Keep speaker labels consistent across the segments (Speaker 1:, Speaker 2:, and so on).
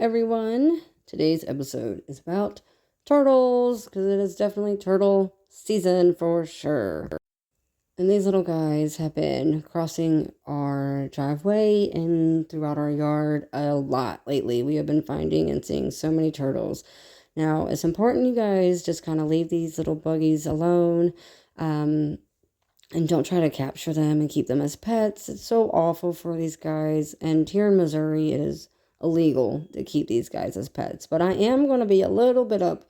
Speaker 1: everyone. Today's episode is about turtles because it is definitely turtle season for sure. And these little guys have been crossing our driveway and throughout our yard a lot lately. We have been finding and seeing so many turtles. Now, it's important you guys just kind of leave these little buggies alone. And don't try to capture them and keep them as pets. It's so awful for these guys. And here in Missouri, it is illegal to keep these guys as pets. But I am going to be a little bit up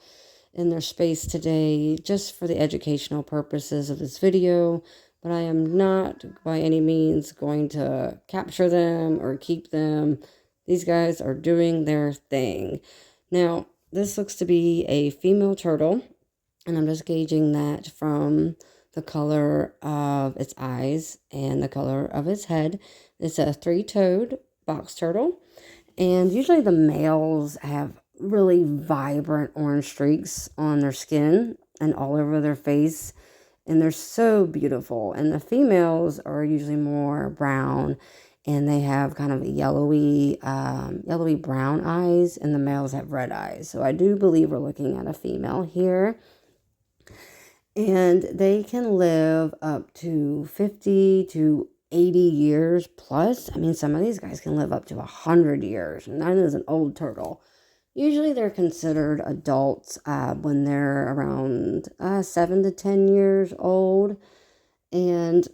Speaker 1: in their space today just for the educational purposes of this video. But I am not by any means going to capture them or keep them. These guys are doing their thing. Now, this looks to be a female turtle. And I'm just gauging that from the color of its eyes and the color of its head. It's a three-toed box turtle. And usually the males have really vibrant orange streaks on their skin and all over their face. And they're so beautiful. And the females are usually more brown. And they have kind of yellowy brown eyes. And the males have red eyes. So I do believe we're looking at a female here. And they can live up to 50 to 80 years plus. I mean, some of these guys can live up to 100 years. And that is an old turtle. Usually they're considered adults when they're around 7 to 10 years old. And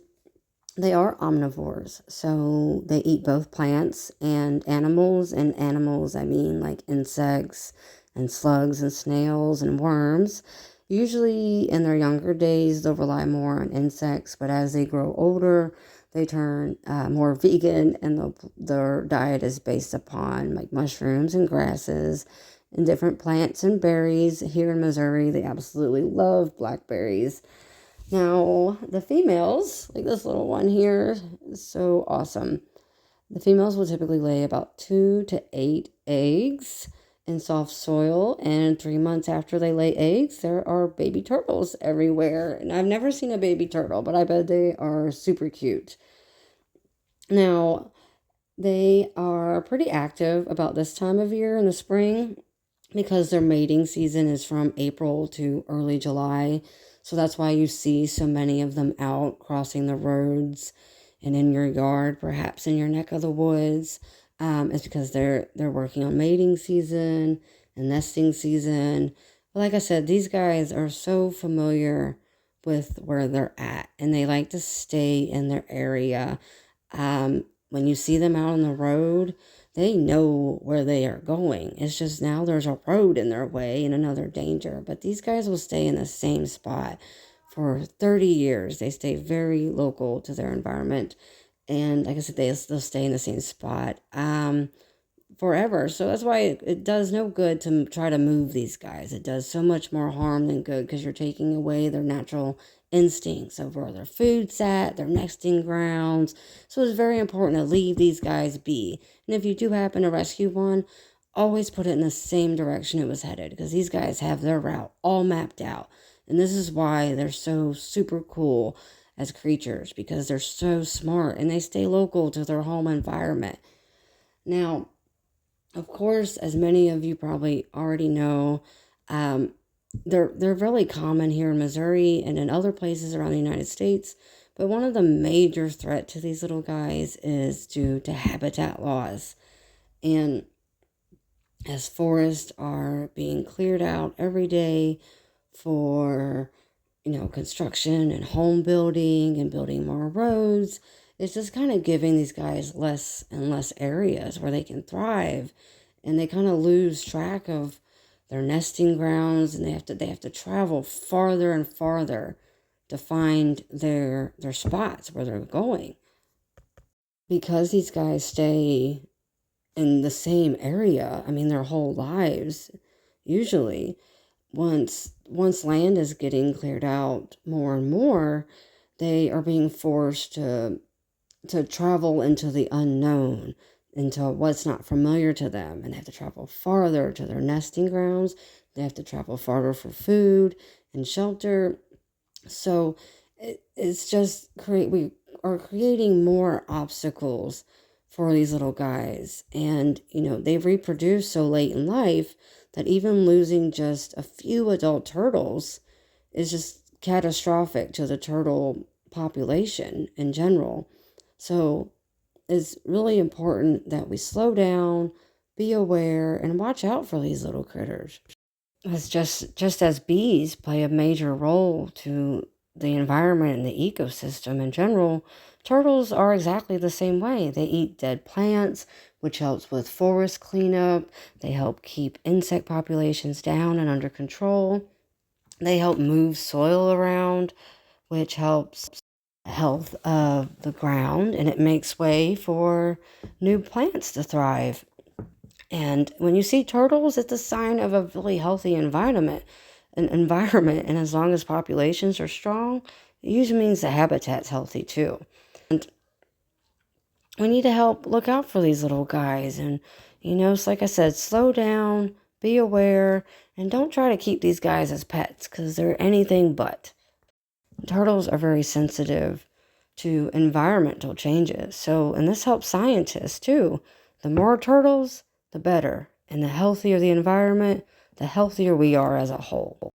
Speaker 1: they are omnivores. So they eat both plants and animals. And animals, I mean like insects and slugs and snails and worms. Usually in their younger days, they'll rely more on insects, but as they grow older, they turn more vegan, and their diet is based upon like mushrooms and grasses and different plants and berries. Here in Missouri, they absolutely love blackberries. Now, the females, like this little one here, is so awesome. The females will typically lay about 2 to 8 eggs in soft soil, and 3 months after they lay eggs, there are baby turtles everywhere. And I've never seen a baby turtle, but I bet they are super cute. Now, they are pretty active about this time of year in the spring because their mating season is from April to early July. So that's why you see so many of them out crossing the roads and in your yard, perhaps in your neck of the woods. It's because they're working on mating season and nesting season. But like I said, these guys are so familiar with where they're at, and they like to stay in their area. When you see them out on the road, they know where they are going. It's just now there's a road in their way and another danger. But these guys will stay in the same spot for 30 years. They stay very local to their environment. And like I said, they'll stay in the same spot forever. So that's why it does no good to try to move these guys. It does so much more harm than good because you're taking away their natural instincts of where their food's at, their nesting grounds. So it's very important to leave these guys be. And if you do happen to rescue one, always put it in the same direction it was headed because these guys have their route all mapped out. And this is why they're so super cool as creatures, because they're so smart and they stay local to their home environment. Now, of course, as many of you probably already know, they're really common here in Missouri and in other places around the United States. But one of the major threat to these little guys is due to habitat loss. And as forests are being cleared out every day for construction and home building and building more roads, it's just kind of giving these guys less and less areas where they can thrive, and they kind of lose track of their nesting grounds, and they have to travel farther and farther to find their spots where they're going. Because these guys stay in the same area, I mean their whole lives, usually once land is getting cleared out more and more, they are being forced to travel into the unknown, into what's not familiar to them, and they have to travel farther to their nesting grounds. They have to travel farther for food and shelter. So it's just we are creating more obstacles for these little guys. And, they reproduce so late in life that even losing just a few adult turtles is just catastrophic to the turtle population in general. So it's really important that we slow down, be aware, and watch out for these little critters. It's just as bees play a major role to the environment and the ecosystem in general, turtles are exactly the same way. They eat dead plants, which helps with forest cleanup. They help keep insect populations down and under control. They help move soil around, which helps health of the ground, and it makes way for new plants to thrive. And when you see turtles, it's a sign of a really healthy environment. And as long as populations are strong, it usually means the habitat's healthy too. And we need to help look out for these little guys. And, it's like I said, slow down, be aware, and don't try to keep these guys as pets because they're anything but. Turtles are very sensitive to environmental changes. And this helps scientists too. The more turtles, the better. And the healthier the environment, the healthier we are as a whole.